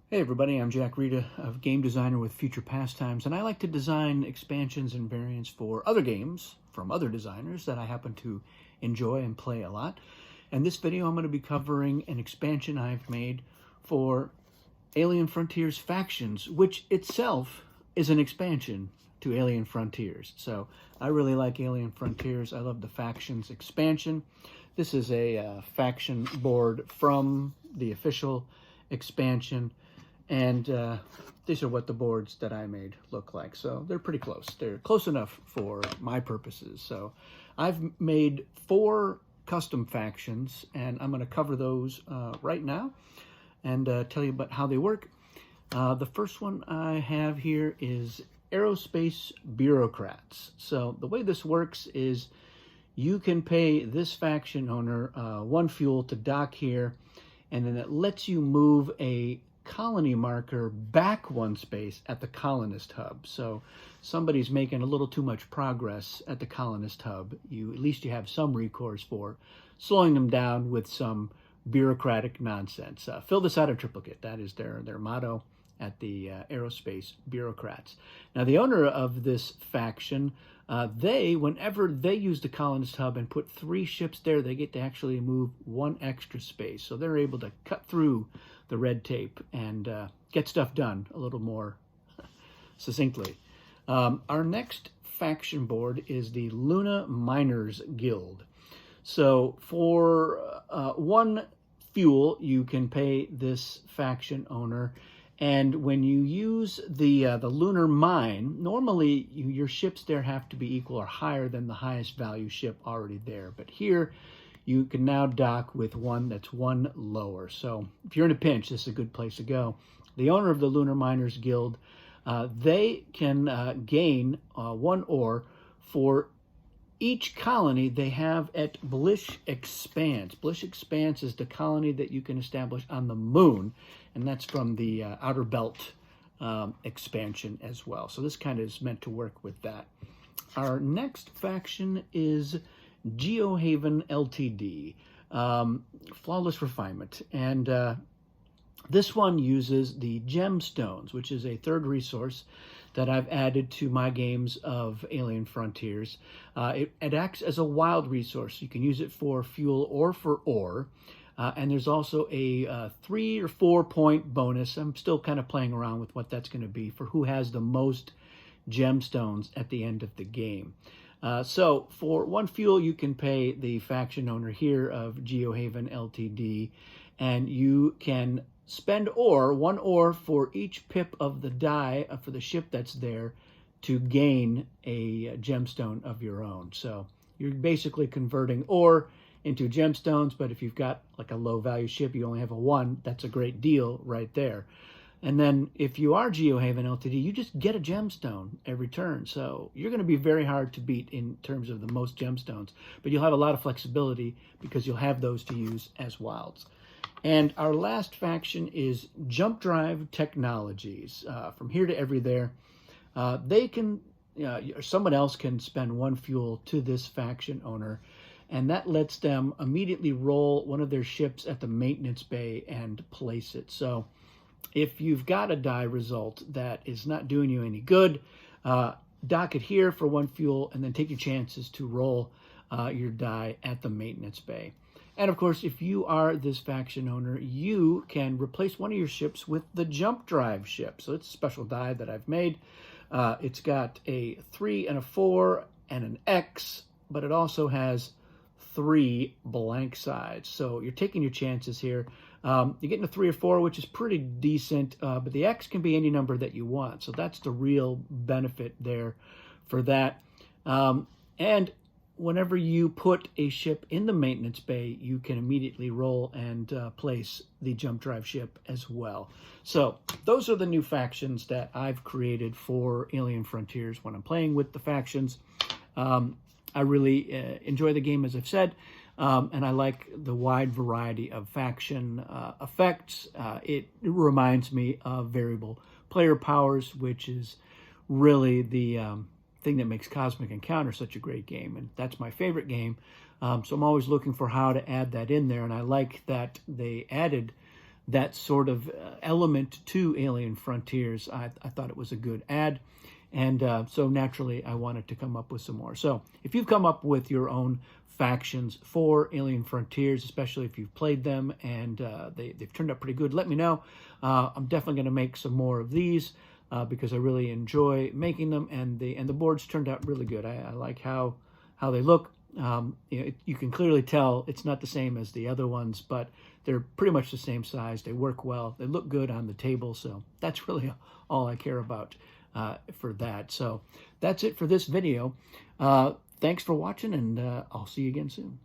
Hey everybody, I'm Jack Rita, a game designer with Future Pastimes, and I like to design expansions and variants for other games from other designers that I happen to enjoy and play a lot. In this video, I'm going to be covering an expansion I've made for Alien Frontiers Factions, which itself is an expansion to Alien Frontiers. So I really like Alien Frontiers. I love the Factions expansion. This is a faction board from the official expansion. And these are what the boards that I made look like. So they're pretty close. They're close enough for my purposes. So I've made 4 custom factions, and I'm going to cover those right now and tell you about how they work. The first one I have here is Aerospace Bureaucrats. So the way this works is you can pay this faction owner 1 fuel to dock here, and then it lets you move a colony marker back 1 space at the colonist hub. So somebody's making a little too much progress at the colonist hub. At least you have some recourse for slowing them down with some bureaucratic nonsense. Fill this out of triplicate. That is their motto at the Aerospace Bureaucrats. Now the owner of this faction, whenever they use the colonist hub and put 3 ships there, they get to actually move 1 extra space. So they're able to cut through the red tape and get stuff done a little more succinctly. Our next faction board is the Luna Miners Guild. So for 1 fuel, you can pay this faction owner. And when you use the lunar mine, normally your ships there have to be equal or higher than the highest value ship already there. But here, you can now dock with 1 that's 1 lower. So if you're in a pinch, this is a good place to go. The owner of the Lunar Miners Guild, they can gain 1 ore for each colony they have at Blish Expanse. Blish Expanse is the colony that you can establish on the moon, and that's from the Outer Belt expansion as well. So this kind of is meant to work with that. Our next faction is GeoHaven Ltd, Flawless Refinement, and this one uses the gemstones, which is a 3rd resource that I've added to my games of Alien Frontiers. It acts as a wild resource. You can use it for fuel or for ore, and there's also a 3 or 4 point bonus. I'm still kind of playing around with what that's going to be for who has the most gemstones at the end of the game. So for 1 fuel, you can pay the faction owner here of GeoHaven Ltd, and you can spend 1 ore for each pip of the die for the ship that's there to gain a gemstone of your own. So you're basically converting ore into gemstones, but if you've got like a low value ship, you only have a 1, that's a great deal right there. And then if you are GeoHaven Ltd, you just get a gemstone every turn. So you're going to be very hard to beat in terms of the most gemstones, but you'll have a lot of flexibility because you'll have those to use as wilds. And our last faction is Jump Drive Technologies. From here to every there, they can, someone else can spend 1 fuel to this faction owner, and that lets them immediately roll one of their ships at the maintenance bay and place it. So if you've got a die result that is not doing you any good, dock it here for 1 fuel and then take your chances to roll your die at the maintenance bay. And of course, if you are this faction owner, you can replace 1 of your ships with the Jump Drive ship. So it's a special die that I've made. It's got a 3 and a 4 and an X, but it also has 3 blank sides. So you're taking your chances here. You're getting a 3 or 4, which is pretty decent, but the X can be any number that you want. So that's the real benefit there for that. And whenever you put a ship in the maintenance bay, you can immediately roll and place the Jump Drive ship as well. So those are the new factions that I've created for Alien Frontiers when I'm playing with the factions. I really enjoy the game, as I've said, and I like the wide variety of faction effects. It reminds me of variable player powers, which is really the thing that makes Cosmic Encounter such a great game, and that's my favorite game. So I'm always looking for how to add that in there, and I like that they added that sort of element to Alien Frontiers, I thought it was a good add. And so naturally, I wanted to come up with some more. So if you've come up with your own factions for Alien Frontiers, especially if you've played them and they've turned out pretty good, let me know. I'm definitely going to make some more of these because I really enjoy making them, and the boards turned out really good. I like how they look. You can clearly tell it's not the same as the other ones, but they're pretty much the same size. They work well. They look good on the table, so that's really all I care about for that. So that's it for this video. Thanks for watching, and I'll see you again soon.